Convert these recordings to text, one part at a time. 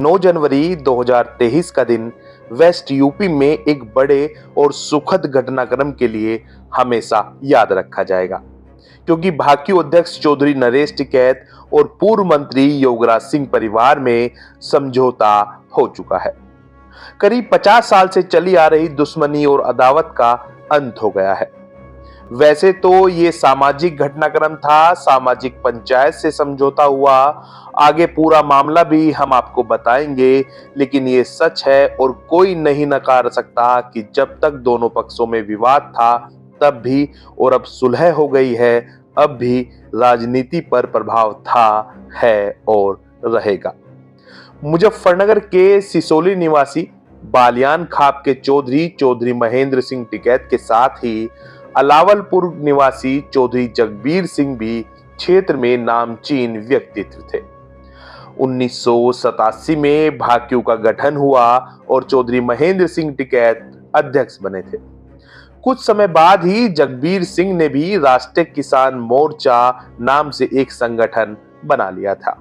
9 जनवरी 2023 का दिन west UP में एक बड़े और सुखद घटनाक्रम के लिए हमेशा याद रखा जाएगा, क्योंकि भाकियू अध्यक्ष चौधरी नरेश टिकैत और पूर्व मंत्री योगराज सिंह परिवार में समझौता हो चुका है। करीब 50 साल से चली आ रही दुश्मनी और अदावत का अंत हो गया है। वैसे तो ये सामाजिक घटनाक्रम था, सामाजिक पंचायत से समझौता हुआ, आगे पूरा मामला भी हम आपको बताएंगे, लेकिन ये सच है और कोई नहीं नकार सकता कि जब तक दोनों पक्षों में विवाद था तब भी और अब सुलह हो गई है, अब भी राजनीति पर प्रभाव था, है और रहेगा। मुजफ्फरनगर के सिसोली निवासी बालियान खाप के चौधरी महेंद्र सिंह टिकैत के साथ ही अलावलपुर निवासी चौधरी जगबीर सिंह भी क्षेत्र में नामचीन व्यक्तित्व थे। 1987 में भाकियू का गठन हुआ और चौधरी महेंद्र सिंह टिकैत अध्यक्ष बने थे। कुछ समय बाद ही जगबीर सिंह ने भी राष्ट्रीय किसान मोर्चा नाम से एक संगठन बना लिया था।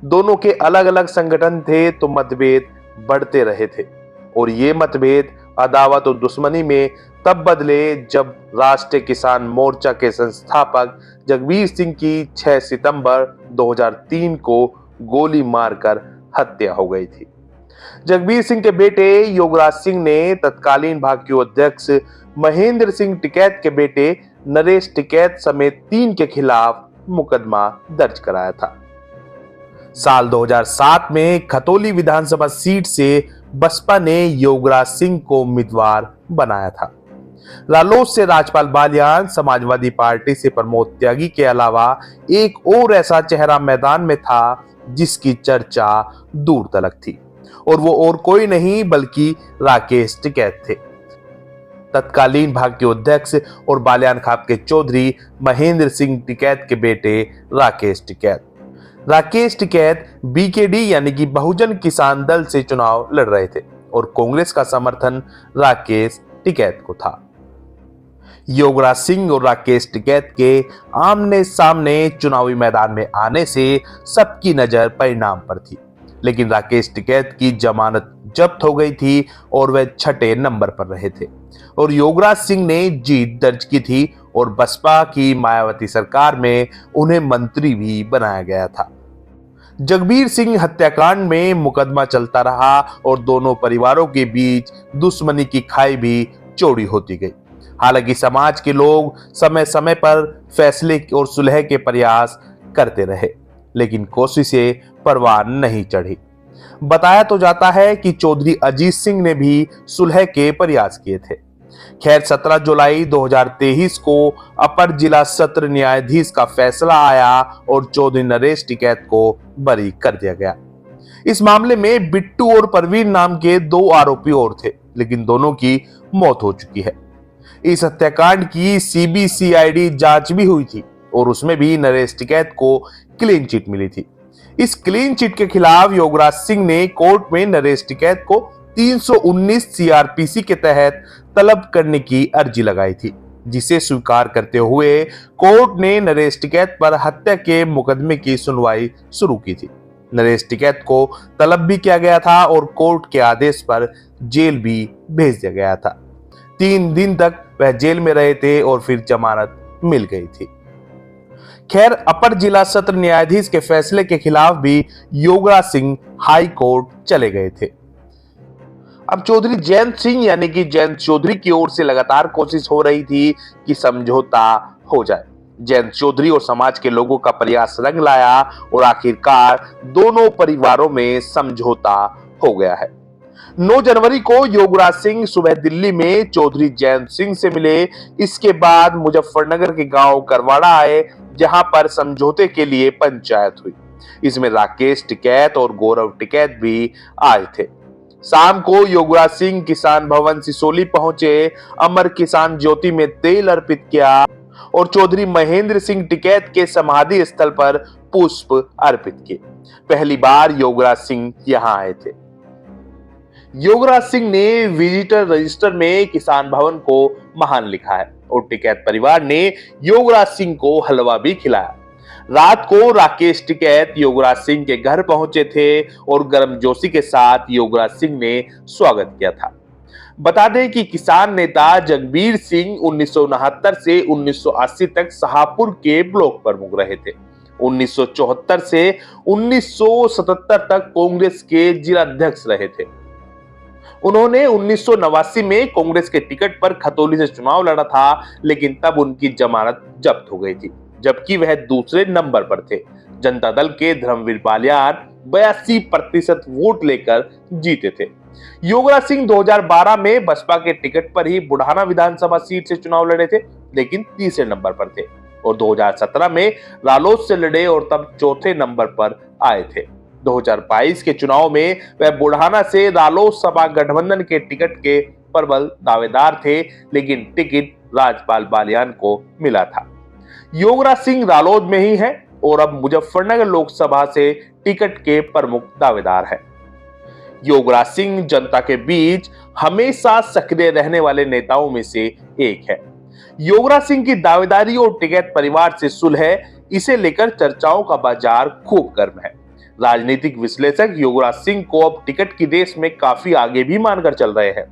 दोनों के अलग अलग संगठन थे तो मतभेद बढ़ते रहे थे और ये मतभेद अदावत और दुश्मनी में तब बदले जब राष्ट्रीय किसान मोर्चा के संस्थापक जगबीर सिंह की 6 सितंबर 2003 को गोली मारकर हत्या हो गई थी। जगबीर सिंह के बेटे योगराज सिंह ने तत्कालीन भाकियू अध्यक्ष महेंद्र सिंह टिकैत के बेटे नरेश टिकैत समेत 3 के खिलाफ मुकदमा दर्ज कराया था। साल 2007 में खतौली विधानसभा सीट से बसपा ने योगराज सिंह को उम्मीदवार बनाया था। रालोद से राजपाल बालियान, समाजवादी पार्टी से प्रमोद त्यागी के अलावा एक और ऐसा चेहरा मैदान में था जिसकी चर्चा दूर तलक थी और वो और कोई नहीं बल्कि राकेश टिकैत थे। तत्कालीन भाकियू अध्यक्ष और बालियान खाप के चौधरी महेंद्र सिंह टिकैत के बेटे राकेश टिकैत बीकेडी यानी कि बहुजन किसान दल से चुनाव लड़ रहे थे और कांग्रेस का समर्थन राकेश टिकैत को था। योगराज सिंह और राकेश टिकैत के आमने सामने चुनावी मैदान में आने से सबकी नजर परिणाम पर थी, लेकिन राकेश टिकैत की जमानत जब्त हो गई थी और वह 6ठे नंबर पर रहे थे और योगराज सिंह ने जीत दर्ज की थी और बसपा की मायावती सरकार में उन्हें मंत्री भी बनाया गया था। जगबीर सिंह हत्याकांड में मुकदमा चलता रहा और दोनों परिवारों के बीच दुश्मनी की खाई भी चौड़ी होती गई। हालांकि समाज के लोग समय समय पर फैसले और सुलह के प्रयास करते रहे, लेकिन कोशिशें परवान नहीं चढ़ी। बताया तो जाता है कि चौधरी अजीत सिंह ने भी सुलह के प्रयास किए थे। खैर 17 जुलाई 2023 को अपर जिला सत्र न्यायाधीश का फैसला आया और चौधरी नरेश टिकैत को बरी कर दिया गया। इस मामले में बिट्टू और परवीन नाम के 2 आरोपी और थे, लेकिन दोनों की मौत हो चुकी है। इस हत्याकांड की सीबीसीआईडी जांच भी हुई थी और उसमें भी नरेश टिकैत को क्लीन चिट मिली थी। इस क्लीन चिट के खिलाफ योगराज सिंह ने कोर्ट में नरेश टिकैत को 319 सीआरपीसी के तहत तलब करने की अर्जी लगाई थी, जिसे स्वीकार करते हुए कोर्ट ने नरेश टिकैत पर हत्या के मुकदमे की सुनवाई शुरू की थी। नरेश टिकैत को तलब भी किया गया था और कोर्ट के आदेश पर जेल भी भेज दिया गया था। 3 दिन तक वह जेल में रहे थे और फिर जमानत मिल गई थी। खैर अपर जिला सत्र न्यायाधीश के फैसले के खिलाफ भी योगराज सिंह हाई कोर्ट चले गए थे। अब चौधरी जयंत सिंह यानी कि जयंत चौधरी की ओर से लगातार कोशिश हो रही थी कि समझौता हो जाए। जयंत चौधरी और समाज के लोगों का प्रयास रंग लाया और आखिरकार दोनों परिवारों में समझौता हो गया है। 9 जनवरी को योगराज सिंह सुबह दिल्ली में चौधरी जयंत सिंह से मिले। इसके बाद मुजफ्फरनगर के गांव करवाड़ा आए, जहां पर समझौते के लिए पंचायत हुई। इसमें राकेश टिकैत और गौरव टिकैत भी आए थे। शाम को योगराज सिंह किसान भवन सिसोली पहुंचे, अमर किसान ज्योति में तेल अर्पित किया और चौधरी महेंद्र सिंह टिकैत के समाधि स्थल पर पुष्प अर्पित किए। पहली बार योगराज सिंह यहां आए थे। योगराज सिंह ने विजिटर रजिस्टर में किसान भवन को महान लिखा है और टिकैत परिवार ने योगराज सिंह को हलवा भी खिलाया। रात को राकेश टिकैत योगराज सिंह के घर पहुंचे थे और गर्मजोशी के साथ योगराज सिंह ने स्वागत किया था। बता दें कि किसान नेता जगबीर सिंह 1969 से 1980 तक शाहपुर के ब्लॉक प्रमुख रहे थे। 1974 से 1977 तक कांग्रेस के जिलाध्यक्ष रहे थे। उन्होंने 1989 में कांग्रेस के टिकट पर खतौली से चुनाव लड़ा था, लेकिन तब उनकी जमानत जब्त हो गई थी, जबकि वह दूसरे नंबर पर थे। जनता दल के धर्मवीर बालियान 82% वोट लेकर जीते थे। योगराज सिंह 2012 में बसपा के टिकट पर ही बुढ़ाना विधानसभा सीट से चुनाव लड़े थे, लेकिन तीसरे नंबर पर थे और 2017 में रालोद से लड़े और तब चौथे नंबर पर आए थे। 2022 के चुनाव में वह बुढ़ाना से रालोद सपा गठबंधन के टिकट के प्रबल दावेदार थे, लेकिन टिकट राजपाल बालियान को मिला था। योगराज सिंह रालोद में ही है और अब मुजफ्फरनगर लोकसभा से टिकट के प्रमुख दावेदार हैं। योगराज सिंह जनता के बीच हमेशा सक्रिय रहने वाले नेताओं में से एक है। योगराज सिंह की दावेदारी और टिकैत परिवार से सुलह, इसे लेकर चर्चाओं का बाजार खूब गर्म है। राजनीतिक विश्लेषक योगराज सिंह को अब टिकट की रेस में काफी आगे भी मानकर चल रहे हैं।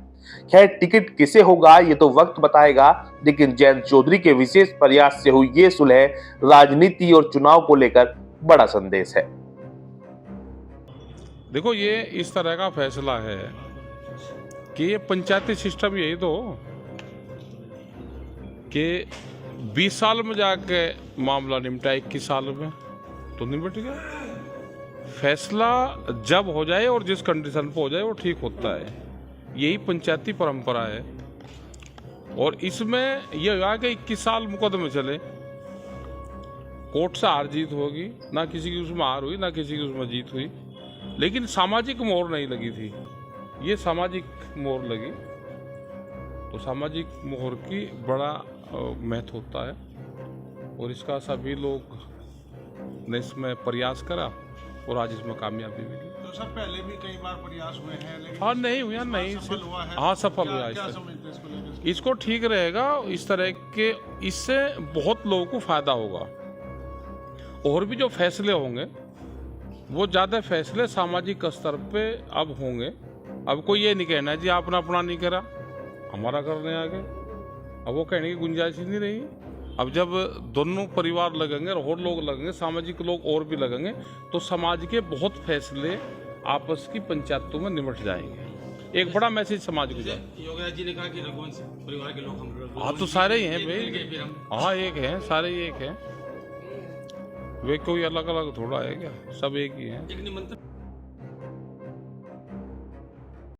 खैर, टिकट किसे होगा ये तो वक्त बताएगा, लेकिन जयंत चौधरी के विशेष प्रयास से हुई ये सुलह राजनीति और चुनाव को लेकर बड़ा संदेश है। देखो, ये इस तरह का फैसला है कि ये पंचायती सिस्टम यही तो कि 20 साल में जाके मामला निपटा, 21 साल में तो निपट गया। फैसला जब हो जाए और जिस कंडीशन पे हो जाए वो ठीक होता है, यही पंचायती परंपरा है। और इसमें यह होगा कि 21 साल मुकदमे चले, कोर्ट से हार जीत होगी, ना किसी की उसमें हार हुई ना किसी की उसमें जीत हुई, लेकिन सामाजिक मोहर नहीं लगी थी। ये सामाजिक मोहर लगी, तो सामाजिक मोहर की बड़ा महत्व होता है और इसका सभी लोग ने इसमें प्रयास करा और आज इसमें कामयाबी मिली। तो सब पहले भी कई बार प्रयास हुए हैं, लेकिन हाँ नहीं हुआ, नहीं सफल हुआ है। हाँ सफल हुआ। क्या समझते हैं इसको लेकर? इसको ठीक रहेगा, इस तरह के इससे बहुत लोगों को फायदा होगा। और भी जो फैसले होंगे वो ज़्यादा फैसले सामाजिक स्तर पे अब होंगे। अब कोई ये नहीं कहना जी आपने अपना नहीं करा हमारा करने आ गए, अब वो कहने की गुंजाइश ही नहीं रही। अब जब दोनों परिवार लगेंगे और लोग लगेंगे, सामाजिक लोग और भी लगेंगे, तो समाज के बहुत फैसले आपस की पंचायतों में निमट जाएंगे। एक बड़ा मैसेज समाज को जाए। योगराज जी ने कहा कि रघुवंश परिवार के लोग हम हाँ तो सारे ही हैं भाई, हाँ एक हैं, सारे ही एक हैं, वे कोई अलग अलग थोड़ा है क्या, सब एक ही हैं।